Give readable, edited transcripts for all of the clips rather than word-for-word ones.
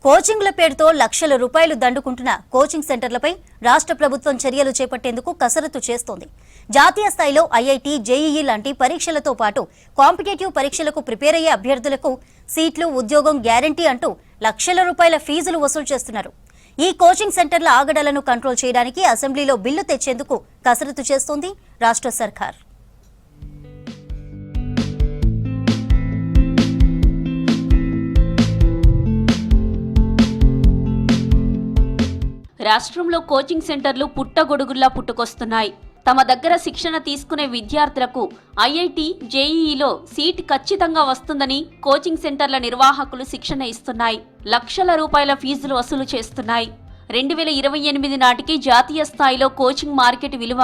కోచింగ్ల పేరుతో లక్షల రూపాయలు దండుకుంటున్న కోచింగ్ సెంటర్లపై రాష్ట్ర ప్రభుత్వం చర్యలు చేపట్టేందుకు కసరత్తు చేస్తోంది. జాతీయ స్థాయిలో ఐఐటీ, జేఈఈ లాంటి పరీక్షలతో పాటు కాంపిటేటివ్ పరీక్షలకు ప్రిపేర్ అయ్యే అభ్యర్థులకు సీట్లు, ఉద్యోగం గ్యారంటీ అంటూ లక్షల రూపాయల ఫీజులు వసూలు చేస్తున్నారు. ఈ కోచింగ్ సెంటర్ల ఆగడాలను కంట్రోల్ చేయడానికి అసెంబ్లీలో బిల్లు తెచ్చేందుకు కసరత్తు చేస్తోంది రాష్ట్ర సర్కార్. రాష్ట్రంలో కోచింగ్ సెంటర్లు పుట్టగొడుగుల్లా పుట్టుకొస్తున్నాయి. తమ దగ్గర శిక్షణ తీసుకునే విద్యార్థులకు ఐఐటీ, జేఈఈలో సీట్ ఖచ్చితంగా వస్తుందని కోచింగ్ సెంటర్ల నిర్వాహకులు శిక్షణ ఇస్తున్నాయి. లక్షల రూపాయల ఫీజులు వసూలు చేస్తున్నాయి. 2028 నాటికి జాతీయ స్థాయిలో కోచింగ్ మార్కెట్ విలువ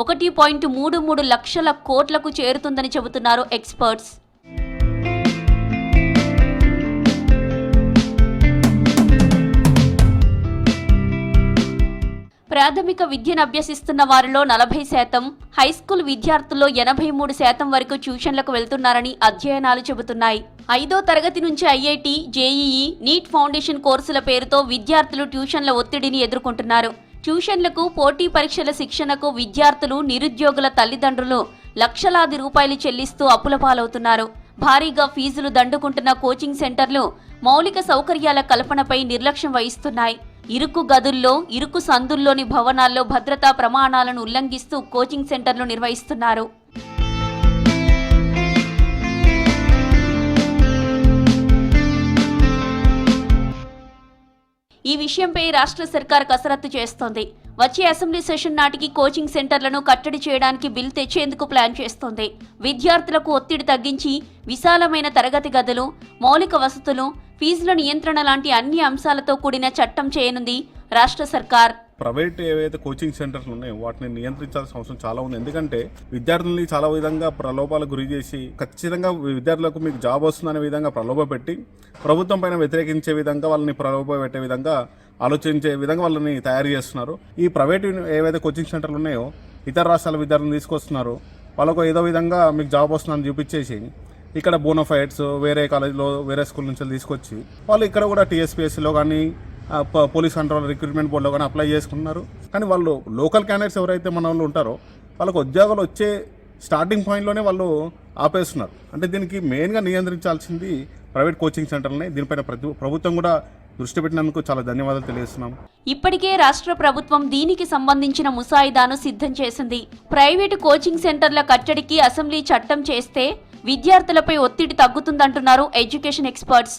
1.33 లక్షల కోట్లకు చేరుతుందని చెబుతున్నారు ఎక్స్పర్ట్స్. ప్రాథమిక విద్యను అభ్యసిస్తున్న వారిలో 40%, హైస్కూల్ విద్యార్థుల్లో 83% వరకు ట్యూషన్లకు వెళ్తున్నారని అధ్యయనాలు చెబుతున్నాయి. 5వ తరగతి నుంచి ఐఐటీ, జేఈఈ, నీట్ ఫౌండేషన్ కోర్సుల పేరుతో విద్యార్థులు ట్యూషన్ల ఒత్తిడిని ఎదుర్కొంటున్నారు. ట్యూషన్లకు, పోటీ పరీక్షల శిక్షణకు విద్యార్థులు, నిరుద్యోగుల తల్లిదండ్రులు లక్షలాది రూపాయలు చెల్లిస్తూ అప్పుల పాలవుతున్నారు. భారీగా ఫీజులు దండుకుంటున్న కోచింగ్ సెంటర్లు మౌలిక సౌకర్యాల కల్పనపై నిర్లక్ష్యం వహిస్తున్నాయి. ఇరుకు గదుల్లో, ఇరుకు సందుల్లోని భవనాల్లో భద్రతా ప్రమాణాలను ఉల్లంఘిస్తూ కోచింగ్ సెంటర్లు నిర్వహిస్తున్నారు. ఈ విషయంపై రాష్ట్ర సర్కార్ కసరత్తు చేస్తోంది. వచ్చే అసెంబ్లీ సెషన్ నాటికి కోచింగ్ సెంటర్లను కట్టడి చేయడానికి బిల్ తెచ్చేందుకు ప్లాన్ చేస్తోంది. విద్యార్థులకు ఒత్తిడి తగ్గించి విశాలమైన తరగతి గదులు, మౌలిక వసతులు, ఫీజుల నియంత్రణ లాంటి అన్ని అంశాలతో కూడిన చట్టం చేయనుంది రాష్ట్ర సర్కార్. ప్రైవేట్ ఏవైతే కోచింగ్ సెంటర్లు ఉన్నాయో వాటిని నియంత్రించాల్సిన అవసరం చాలా ఉంది. ఎందుకంటే విద్యార్థుల్ని చాలా విధంగా ప్రలోభాలకు గురి చేసి ఖచ్చితంగా విద్యార్థులకు మీకు జాబ్ వస్తుందనే విధంగా ప్రలోభ పెట్టి ప్రభుత్వం పైన వ్యతిరేకించే విధంగా వాళ్ళని ప్రలోభ పెట్టే విధంగా ఆలోచించే విధంగా వాళ్ళని తయారు చేస్తున్నారు. ఈ ప్రైవేట్ ఏవైతే కోచింగ్ సెంటర్లు ఉన్నాయో ఇతర రాష్ట్రాల విద్యార్థులను తీసుకొస్తున్నారు. వాళ్ళకు ఏదో విధంగా మీకు జాబ్ వస్తుందని చూపించేసి ఇక్కడ బోనోఫైడ్స్ వేరే కాలేజీలో, వేరే స్కూల్ నుంచి తీసుకొచ్చి వాళ్ళు ఇక్కడ కూడా టీఎస్పీఎస్సీలో కానీ పోలీస్ కంట్రోల్ రిక్రూట్మెంట్ బోర్డులో కానీ అప్లై చేసుకున్నారు. కానీ వాళ్ళు లోకల్ క్యాండిడేట్స్ ఎవరైతే మన వాళ్ళు ఉంటారో వాళ్ళకు ఉద్యోగాలు వచ్చే స్టార్టింగ్ పాయింట్లోనే వాళ్ళు ఆపేస్తున్నారు. అంటే దీనికి మెయిన్గా నియంత్రించాల్సింది ప్రైవేట్ కోచింగ్ సెంటర్లని. దీనిపైన ప్రభుత్వం కూడా దృష్టి పెట్టినందుకు చాలా ధన్యవాదాలు తెలియజేస్తున్నాం. ఇప్పటికే రాష్ట్ర ప్రభుత్వం దీనికి సంబంధించిన ముసాయిదాను సిద్ధం చేసింది. ప్రైవేటు కోచింగ్ సెంటర్ల కట్టడికి అసెంబ్లీ చట్టం చేస్తే విద్యార్థులపై ఒత్తిడి తగ్గుతుందంటున్నారు ఎడ్యుకేషన్ ఎక్స్పర్ట్స్.